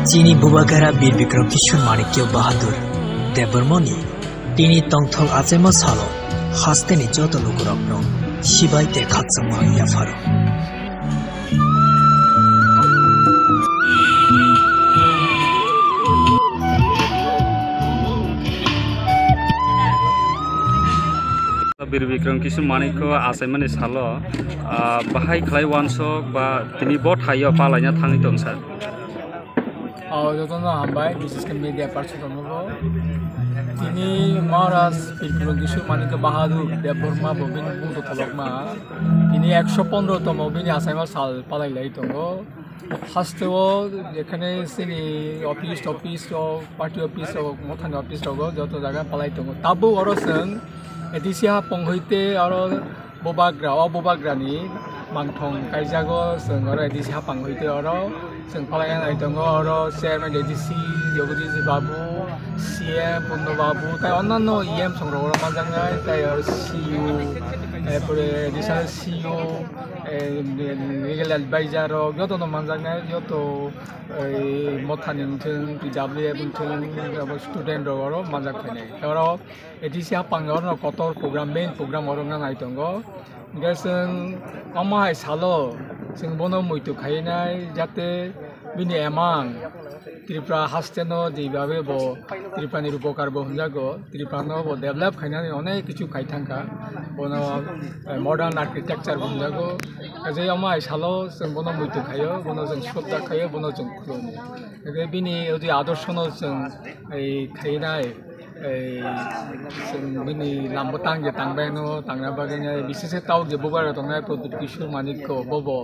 चीनी बुबागारा बीर विक्रम किशोर माणिक्य बाहादुर देवबर्मनी তিনি তংথল আচেমা সালো হাস্তেনি যত লোকরত্ন শিবাইতে খাচ্ছমা ইয়াফারো बीर विक्रम किशोर माणिक्य आसामनि सालो बाहाय खालाय वानसक बा तिनि बट हायो पालायना थाङै दं सार যতন হামবাই বিশেষ করে মিডিয়া পার্সন তিনি মহারাজ বীর বিক্রম কিশোর মাণিক্য বাহাদুর দেববর্মা ববিন বুংতো থলকমা তিনি 115তম বিনি আসামা সাল পালাইলাই দङ ফার্স্টেও এখানে সিনি অফিস পার্টি অফিস মথানি অফিস দङ যত জায়গা পালাই দङ তাবো আरो जों एदिसिया पंहैते आरो बोबाग्रानि मांथं कायजागो जों आरो एदिसिया पंहैते आरो जों फालायनाय दङ आरो चेयारमेन एदिसि योगदीजी बाबु सीएम पुन्नो बाबु ताई अन्यान्य इएम संग्रह माजांगाय ताई आरो सीयू एरपरे एदिसिया सीयू लिगेल एडभाइजार यतनो माजांगाय यत मथानि जों पिजाबले बुंथों स्टुडेन्ट आरो माजाखैनाय आरो एदिसिया पंगावनो कतर प्रग्राम मेन प्रग्राम अरंना नाय दङ जों अमाय सालो जों बनो मैथु खायनाय जाते बिनि एमां त्रिपुरा हास्टेनो दिबाबे बो त्रिपुरानि उपकार बो हमजागो त्रिपुरानो बो डेभलप खायनानै अनेक किछु खायथांखा बनो मडार्न आर्किटेक्चार हमजागो जे अमाय सालो जों बनो मैथु खायो बनो जों श्रद्धा खायो बनो जों खुलुमो बिनि ओदि आदर्शनो जों खायनाय बिनि लाम्बो तांगे तांबायनो तांना बागैनो बिसेसे ताव जेबोबार दंनाय प्रदीप किशोर माणिक्य बबो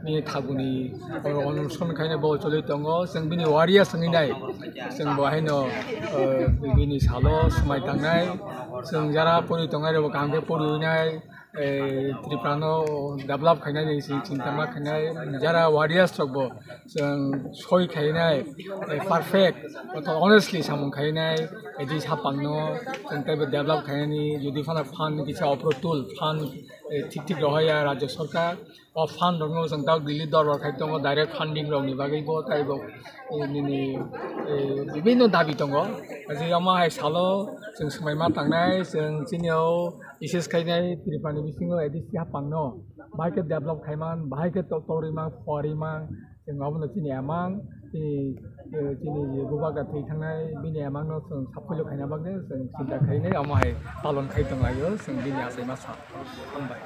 बिनि थागुनि अनुष्ठान खायनो बो चलि दङ जों बिनि वारिया सोंनाय जों बहायनो बिनि सालो समाय थांनाय जों जारा परि दंनाय रबो गांबे परिनाय त्रिपुरानो डेभलप खायनाय चिन्तामा खायनाय जारा वारिया स्ट्रकबो जों सय खायनाय पारफेक्ट अनेस्टलि सामं खायनाय एदि सापांनो जों ताइबो डेभलप खायनायनि जुदि फान किसा अप्रतुल फान ठीक रहाया राज्य सरकार और फान दङ जों दा दिल्ली दरबार खाय दङ डाइरेक्ट फान्डिं रंनि बागैबो ताइबो निनि विभिन्न दाबि दङ जे अमाय सालो जों समायमा थांनाय जों चिनियाव इसेस खायनाय त्रिपुरानि बिसिङाव एदिसिया पांनो बाहायके डेभलप खायमान बाहायके तरिमा फरिमा जों माबनो चिनि एमां चिनि गुबागा थै थांनाय बिनि एमांनो जों साफैलो खायना बागै जों चिन्ता खायनाय अमाय पालन खायदों लायो जों बिनि आसायमा सा हामबाय